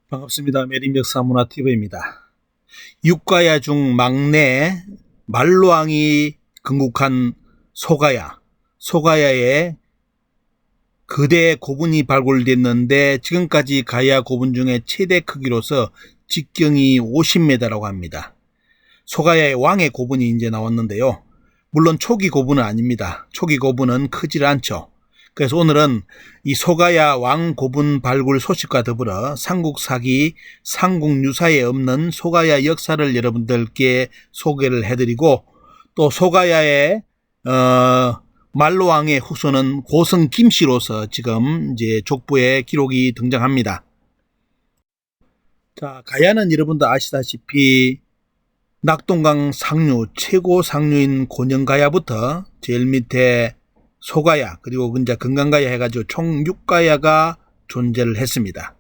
반갑습니다. 매림역사문화TV입니다. 육가야 중 막내 말로왕이 건국한 소가야, 소가야의 거대 고분이 발굴됐는데 지금까지 가야 고분 중에 최대 크기로서 직경이 50m라고 합니다. 소가야의 왕의 고분이 이제 나왔는데요. 물론 초기 고분은 아닙니다. 초기 고분은 크질 않죠. 그래서 오늘은 이 소가야 왕 고분 발굴 소식과 더불어 삼국사기 삼국유사에 없는 소가야 역사를 여러분들께 소개를 해드리고, 또 소가야의 말로왕의 후손은 고성 김씨로서 지금 이제 족보에 기록이 등장합니다. 자, 가야는 여러분도 아시다시피 낙동강 상류 최고 상류인 곤영가야부터 제일 밑에 소가야, 그리고 이제 금강가야 해가지고 총 6가야가 존재를 했습니다.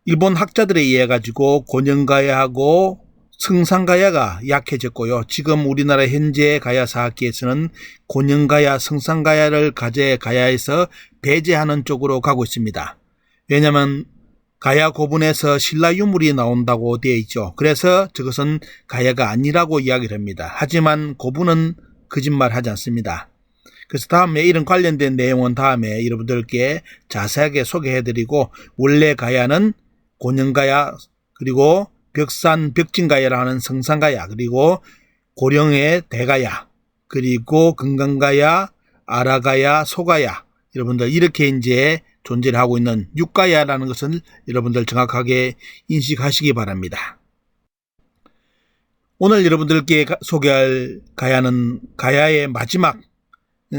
일본 학자들에 의해 가지고 곤영가야하고 성산가야가 약해졌고요. 지금 우리나라 현재 가야 사학계에서는 곤영가야, 성산가야를 가야에서 배제하는 쪽으로 가고 있습니다. 왜냐하면 가야 고분에서 신라 유물이 나온다고 되어 있죠. 그래서 저것은 가야가 아니라고 이야기를 합니다. 하지만 고분은 거짓말하지 않습니다. 그래서 다음에 이런 관련된 내용은 다음에 여러분들께 자세하게 소개해드리고, 원래 가야는 곤영가야, 그리고 벽산 벽진가야라 하는 성산가야, 그리고 고령의 대가야, 그리고 금강가야, 아라가야, 소가야, 여러분들 이렇게 이제 존재를 하고 있는 6가야라는 것을 여러분들 정확하게 인식하시기 바랍니다. 오늘 여러분들께 소개할 가야는 가야의 마지막,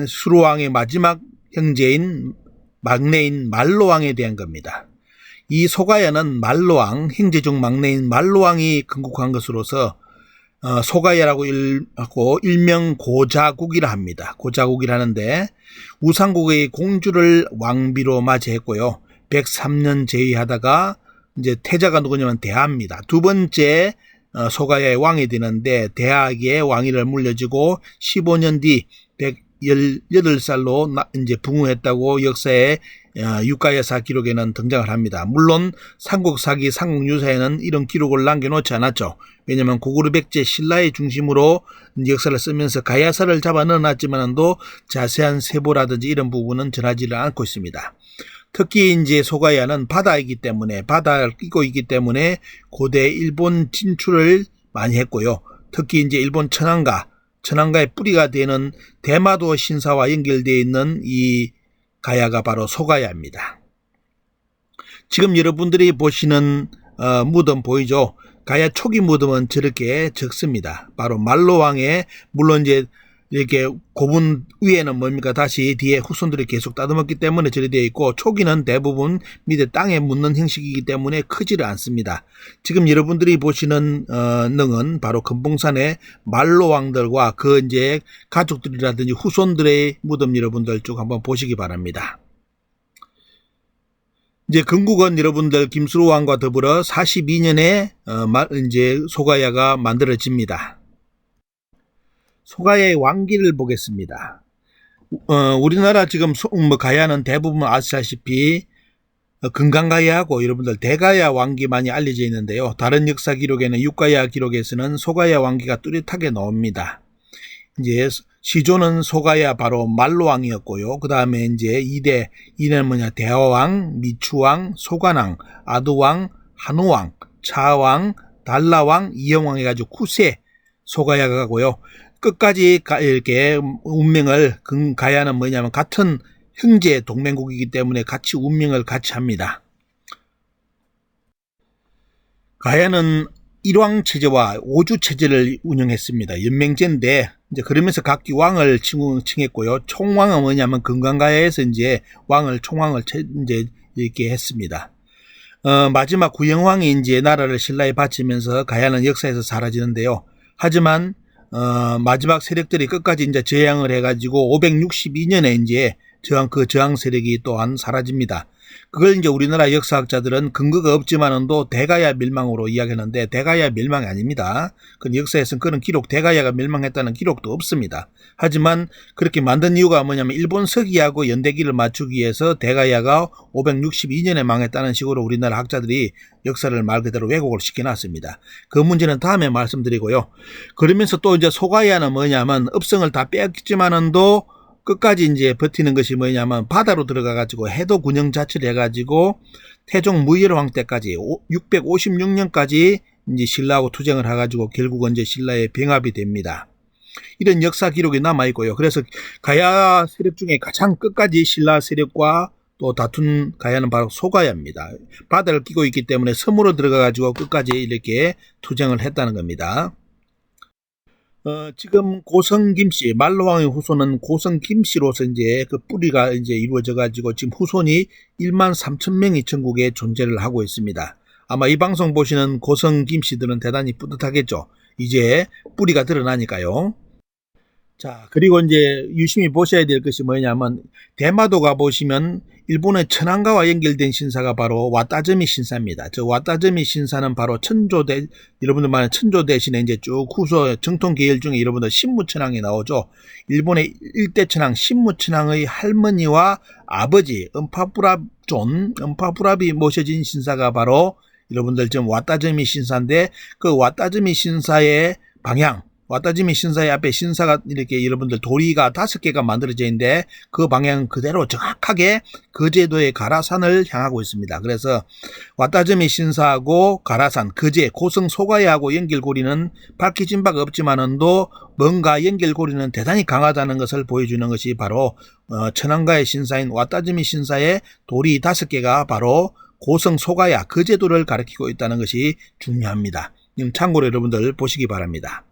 수로왕의 마지막 형제인 막내인 말로왕에 대한 겁니다. 이 소가야는 말로왕, 형제 중 막내인 말로왕이 건국한 것으로서 소가야라고 하고 일명 고자국이라 합니다. 고자국이라 하는데 우상국의 공주를 왕비로 맞이했고요. 103년 제위하다가 이제 태자가 누구냐면 대하입니다. 두 번째 소가야의 왕이 되는데 대하에게 왕위를 물려주고 15년 뒤 118살로 이제 붕흥했다고 역사의 육가야사 기록에는 등장을 합니다. 물론 삼국사기 삼국유사에는 이런 기록을 남겨놓지 않았죠. 왜냐하면 고구려백제 신라의 중심으로 역사를 쓰면서 가야사를 잡아 넣어놨지만도 자세한 세부라든지 이런 부분은 전하지를 않고 있습니다. 특히 이제 소가야는 바다이기 때문에, 바다를 끼고 있기 때문에 고대 일본 진출을 많이 했고요. 특히 이제 일본 천황가의 뿌리가 되는 대마도 신사와 연결되어 있는 이 가야가 바로 소가야입니다. 지금 여러분들이 보시는 무덤 보이죠? 가야 초기 무덤은 저렇게 적습니다. 바로 말로왕의, 물론 이제 이렇게 고분 위에는 뭡니까? 다시 뒤에 후손들이 계속 따듬었기 때문에 저리 되어 있고, 초기는 대부분 밑에 땅에 묻는 형식이기 때문에 크지를 않습니다. 지금 여러분들이 보시는 능은 바로 금봉산의 말로왕들과 그 이제 가족들이라든지 후손들의 무덤 여러분들 쭉 한번 보시기 바랍니다. 이제 건국은 여러분들 김수로 왕과 더불어 42년에 이제 소가야가 만들어집니다. 소가야의 왕기를 보겠습니다. 우리나라 지금 가야는 대부분 아시다시피 금강가야하고 여러분들 대가야 왕기 많이 알려져 있는데요. 다른 역사 기록에는 육가야 기록에서는 소가야 왕기가 뚜렷하게 나옵니다. 이제 시조는 소가야 바로 말로왕이었고요. 그 다음에 이제 2대는 뭐냐? 대화왕, 미추왕, 소관왕, 아두왕, 한우왕, 차왕, 달라왕, 이영왕 해가지고 9세 소가야가 가고요. 끝까지 이렇게 운명을, 가야는 뭐냐면 같은 형제 동맹국이기 때문에 같이 운명을 같이 합니다. 가야는 일왕체제와 오주체제를 운영했습니다. 연맹제인데, 이제 그러면서 각기 왕을 칭했고요. 총왕은 뭐냐면 금강가야에서 이제 총왕을 이제 이렇게 했습니다. 마지막 구영왕이 이제 나라를 신라에 바치면서 가야는 역사에서 사라지는데요. 하지만 마지막 세력들이 끝까지 이제 저항을 해가지고 562년에 이제 그 저항 세력이 또한 사라집니다. 그걸 이제 우리나라 역사학자들은 근거가 없지만은도 대가야 멸망으로 이야기하는데 대가야 멸망이 아닙니다. 그 역사에서는 그런 기록, 대가야가 멸망했다는 기록도 없습니다. 하지만 그렇게 만든 이유가 뭐냐면 일본 서기하고 연대기를 맞추기 위해서 대가야가 562년에 망했다는 식으로 우리나라 학자들이 역사를 말 그대로 왜곡을 시켜놨습니다. 그 문제는 다음에 말씀드리고요. 그러면서 또 이제 소가야는 뭐냐면 업성을 다 뺐지만은도 끝까지 이제 버티는 것이 뭐냐면 바다로 들어가가지고 해도 군영 자치를 해가지고 태종 무일왕 때까지 656년까지 이제 신라하고 투쟁을 해가지고 결국은 이제 신라의 병합이 됩니다. 이런 역사 기록이 남아있고요. 그래서 가야 세력 중에 가장 끝까지 신라 세력과 또 다툰 가야는 바로 소가야입니다. 바다를 끼고 있기 때문에 섬으로 들어가가지고 끝까지 이렇게 투쟁을 했다는 겁니다. 지금 고성 김씨, 말로왕의 후손은 고성 김씨로서 이제 그 뿌리가 이제 이루어져 가지고 지금 후손이 1만 3천 명이 전국에 존재를 하고 있습니다. 아마 이 방송 보시는 고성 김씨들은 대단히 뿌듯하겠죠. 이제 뿌리가 드러나니까요. 자, 그리고 이제 유심히 보셔야 될 것이 뭐냐면 대마도 가보시면 일본의 천황가와 연결된 신사가 바로 와따즈미 신사입니다. 저 와따즈미 신사는 바로 천조대, 여러분들 말하는 천조 대신에 이제 쭉 후소 정통 계열 중에 여러분들 신무천황이 나오죠. 일본의 일대 천황 신무천황의 할머니와 아버지 음파부랍이 모셔진 신사가 바로 여러분들 지금 와따즈미 신사인데 그 와따즈미 신사의 방향, 와따즈미 신사의 앞에 신사가 이렇게 여러분들 도리가 5개가 만들어져 있는데 그 방향 그대로 정확하게 거제도의 가라산을 향하고 있습니다. 그래서 와따즈미 신사하고 가라산, 거제, 고성 소가야하고 연결고리는 밝혀진 바가 없지만은도 뭔가 연결고리는 대단히 강하다는 것을 보여주는 것이 바로 천황가의 신사인 와따즈미 신사의 도리 5개가 바로 고성 소가야, 거제도를 가리키고 있다는 것이 중요합니다. 참고로 여러분들 보시기 바랍니다.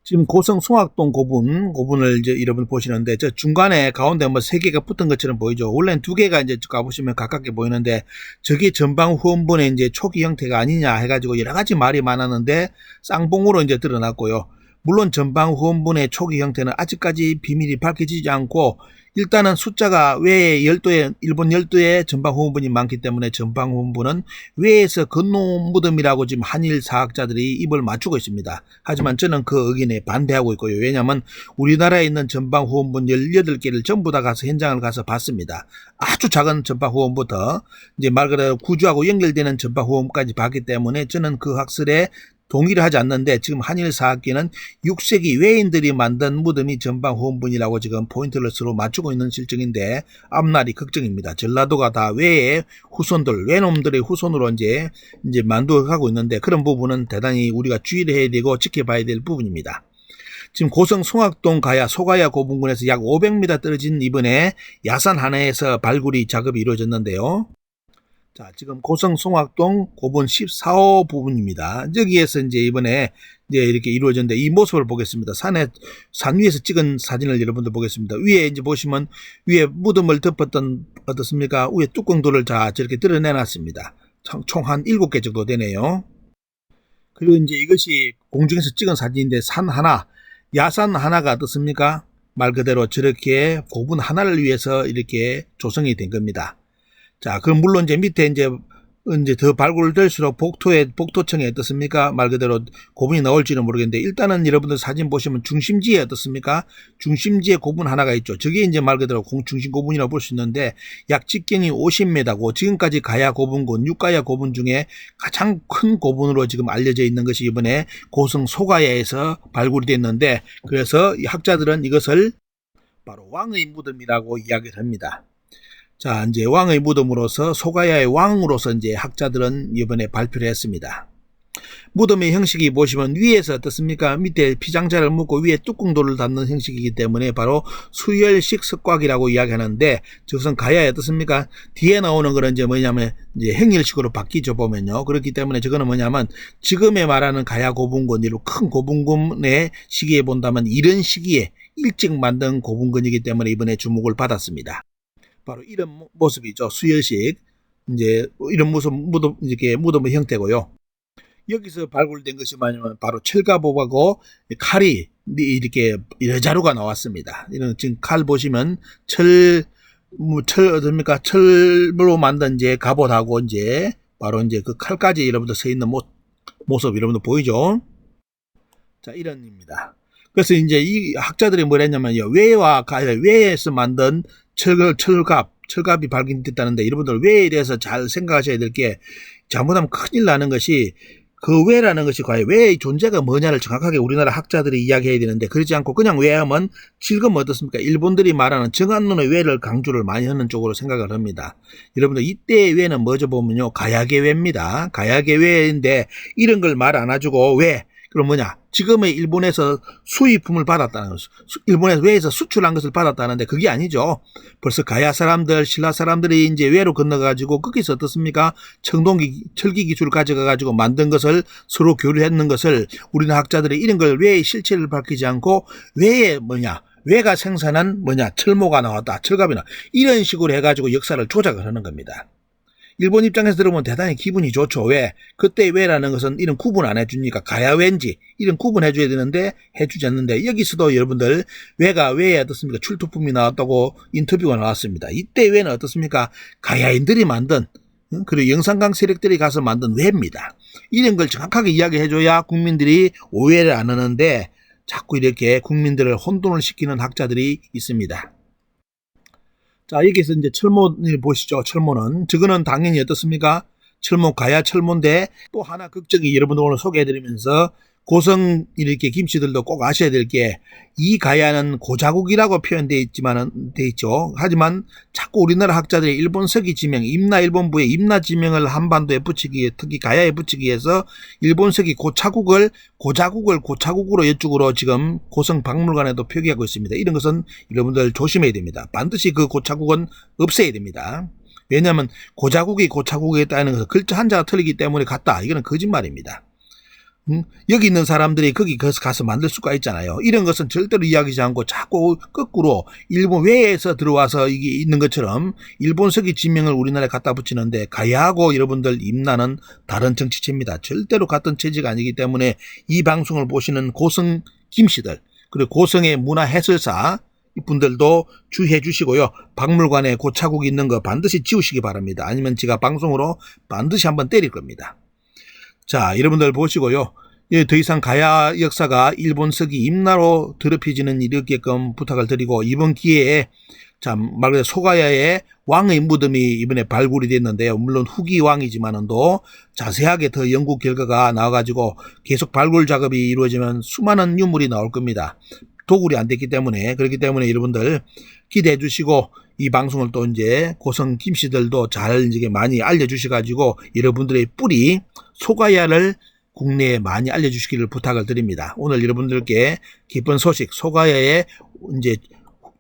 지금 고성 송악동 고분을 이제 여러분 보시는데 저 중간에 가운데 뭐 3개가 붙은 것처럼 보이죠. 원래는 2개가 이제 가보시면 가깝게 보이는데 저게 전방 후원분의 이제 초기 형태가 아니냐 해가지고 여러 가지 말이 많았는데 쌍봉으로 이제 드러났고요. 물론 전방 후원분의 초기 형태는 아직까지 비밀이 밝혀지지 않고 일단은 숫자가 외에 일본 열도에 전방 후원분이 많기 때문에 전방 후원분은 외에서 건너 무덤이라고 지금 한일 사학자들이 입을 맞추고 있습니다. 하지만 저는 그 의견에 반대하고 있고요. 왜냐하면 우리나라에 있는 전방 후원분 18개를 전부 다 가서 현장을 가서 봤습니다. 아주 작은 전방 후원부터 이제 말 그대로 구조하고 연결되는 전방 후원까지 봤기 때문에 저는 그 학설에 동의를 하지 않는데 지금 한일사학계는 6세기 외인들이 만든 무덤이 전방 후원분이라고 지금 포인트를 서로 맞추고 있는 실정인데 앞날이 걱정입니다. 전라도가 다 외의 후손들, 외놈들의 후손으로 이제 만들어가고 있는데 그런 부분은 대단히 우리가 주의를 해야 되고 지켜봐야 될 부분입니다. 지금 고성 송악동 가야 소가야 고분군에서 약 500m 떨어진 이번에 야산 하나에서 발굴이 작업이 이루어졌는데요. 자, 지금 고성 송악동 고분 14호 부분입니다. 여기에서 이제 이번에 이제 이렇게 이루어졌는데 이 모습을 보겠습니다. 산 위에서 찍은 사진을 여러분들 보겠습니다. 위에 이제 보시면 위에 무덤을 덮었던 어떻습니까? 위에 뚜껑들을 다 저렇게 드러내놨습니다. 총 한 7개 정도 되네요. 그리고 이제 이것이 공중에서 찍은 사진인데 산 하나, 야산 하나가 어떻습니까? 말 그대로 저렇게 고분 하나를 위해서 이렇게 조성이 된 겁니다. 자, 그럼 물론 이제 밑에 이제 더 발굴될수록 복토청에 어떻습니까? 말 그대로 고분이 나올지는 모르겠는데 일단은 여러분들 사진 보시면 중심지에 어떻습니까? 중심지에 고분 하나가 있죠. 저게 이제 말 그대로 중심 고분이라고 볼 수 있는데 약 직경이 50m고 지금까지 가야 고분군, 육가야 고분 중에 가장 큰 고분으로 지금 알려져 있는 것이 이번에 고성 소가야에서 발굴이 됐는데 그래서 이 학자들은 이것을 바로 왕의 무덤이라고 이야기를 합니다. 자, 이제 왕의 무덤으로서 소가야의 왕으로서 이제 학자들은 이번에 발표를 했습니다. 무덤의 형식이 보시면 위에서 어떻습니까? 밑에 피장자를 묻고 위에 뚜껑돌을 닫는 형식이기 때문에 바로 수열식 석곽이라고 이야기하는데 저것은 가야에 어떻습니까? 뒤에 나오는 거는 이제 뭐냐면 이제 행렬식으로 바뀌죠 보면요. 그렇기 때문에 저거는 뭐냐면 지금에 말하는 가야 고분군, 이로 큰 고분군의 시기에 본다면 이런 시기에 일찍 만든 고분군이기 때문에 이번에 주목을 받았습니다. 바로 이런 모습이죠. 수열식. 이제 이런 모습, 무덤의 형태고요. 여기서 발굴된 것이 뭐냐면 바로 철갑하고 칼이 이렇게 여러 자루가 나왔습니다. 이런 지금 칼 보시면 어떻습니까? 철로 만든 이제 갑옷하고 이제 바로 이제 그 칼까지 여러분들 서 있는 모습 여러분들 보이죠? 자, 이런입니다. 그래서 이제 이 학자들이 뭘 했냐면요. 외에서 만든 철갑이 발견됐다는데 여러분들 외에 대해서 잘 생각하셔야 될 게 잘못하면 큰일 나는 것이 그 외라는 것이 과연 외의 존재가 뭐냐를 정확하게 우리나라 학자들이 이야기해야 되는데 그렇지 않고 그냥 외하면 지금 어떻습니까? 일본들이 말하는 정한론의 외를 강조를 많이 하는 쪽으로 생각을 합니다. 여러분들 이때의 외는 뭐죠 보면요. 가야계 외입니다. 가야계 외인데 이런 걸 말 안 해주고 왜? 그럼 뭐냐? 지금의 일본에서 수입품을 받았다는 거죠. 일본에서 외에서 수출한 것을 받았다는데 그게 아니죠. 벌써 가야 사람들, 신라 사람들이 이제 외로 건너가지고 거기서 어떻습니까? 철기 기술을 가져가가지고 만든 것을 서로 교류했는 것을 우리나라 학자들이 이런 걸 외의 실체를 밝히지 않고 외에 뭐냐? 외가 생산한 뭐냐? 철모가 나왔다. 철갑이 나왔다. 이런 식으로 해가지고 역사를 조작을 하는 겁니다. 일본 입장에서 들어보면 대단히 기분이 좋죠. 왜? 그때 왜라는 것은 이런 구분 안 해주니까 가야왠지 이런 구분 해줘야 되는데 해주지 않는데 여기서도 여러분들 왜가 왜에 어떻습니까? 출토품이 나왔다고 인터뷰가 나왔습니다. 이때 왜는 어떻습니까? 가야인들이 만든 그리고 영산강 세력들이 가서 만든 왜입니다. 이런 걸 정확하게 이야기해줘야 국민들이 오해를 안 하는데 자꾸 이렇게 국민들을 혼돈을 시키는 학자들이 있습니다. 자, 여기서 이제 철모를 보시죠. 철모는. 저거는 당연히 어떻습니까? 철모, 가야 철모인데 또 하나 걱정이 여러분들 오늘 소개해드리면서 고성 이렇게 김씨들도 꼭 아셔야 될 게 이 가야는 고자국이라고 표현되어 있죠. 하지만 자꾸 우리나라 학자들이 일본 서기 지명, 임나 일본부의 임나 지명을 한반도에 붙이기, 특히 가야에 붙이기 위해서 일본 서기 고자국으로 이쪽으로 지금 고성 박물관에도 표기하고 있습니다. 이런 것은 여러분들 조심해야 됩니다. 반드시 그 고자국은 없애야 됩니다. 왜냐하면 고자국이 고자국에 있다는 것은 글자 한자가 틀리기 때문에 같다. 이거는 거짓말입니다. 여기 있는 사람들이 거기 가서 만들 수가 있잖아요. 이런 것은 절대로 이야기하지 않고 자꾸 거꾸로 일본 외에서 들어와서 이게 있는 것처럼 일본 서기 지명을 우리나라에 갖다 붙이는데 가야하고 여러분들 임나는 다른 정치체입니다. 절대로 같은 체제가 아니기 때문에 이 방송을 보시는 고성 김씨들 그리고 고성의 문화 해설사 이분들도 주의해 주시고요. 박물관에 고차국이 있는 거 반드시 지우시기 바랍니다. 아니면 제가 방송으로 반드시 한번 때릴 겁니다. 자, 여러분들 보시고요. 더 이상 가야 역사가 일본 서기 임나로 더럽혀지는 일이었게끔 부탁을 드리고 이번 기회에 참 말 그대로 소가야의 왕의 무덤이 이번에 발굴이 됐는데요. 물론 후기 왕이지만은도 자세하게 더 연구 결과가 나와가지고 계속 발굴 작업이 이루어지면 수많은 유물이 나올 겁니다. 도굴이 안 됐기 때문에 그렇기 때문에 여러분들 기대해 주시고 이 방송을 또 이제 고성 김씨들도 잘 이제 많이 알려주셔가지고 여러분들의 뿌리 소가야를 국내에 많이 알려주시기를 부탁을 드립니다. 오늘 여러분들께 기쁜 소식 소가야의 이제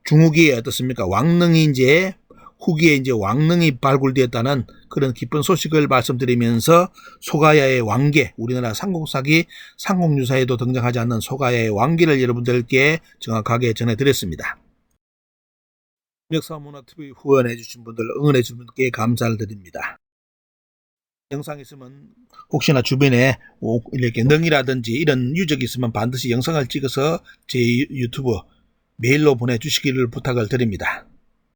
중후기에 어떻습니까? 왕릉이 이제 후기에 이제 왕릉이 발굴되었다는 그런 기쁜 소식을 말씀드리면서 소가야의 왕계, 우리나라 삼국사기 삼국유사에도 등장하지 않는 소가야의 왕계를 여러분들께 정확하게 전해드렸습니다. 역사문화TV 후원해주신 분들, 응원해주신 분들께 감사를 드립니다. 영상 있으면 혹시나 주변에 이렇게 능이라든지 이런 유적이 있으면 반드시 영상을 찍어서 제 유튜브 메일로 보내주시기를 부탁을 드립니다.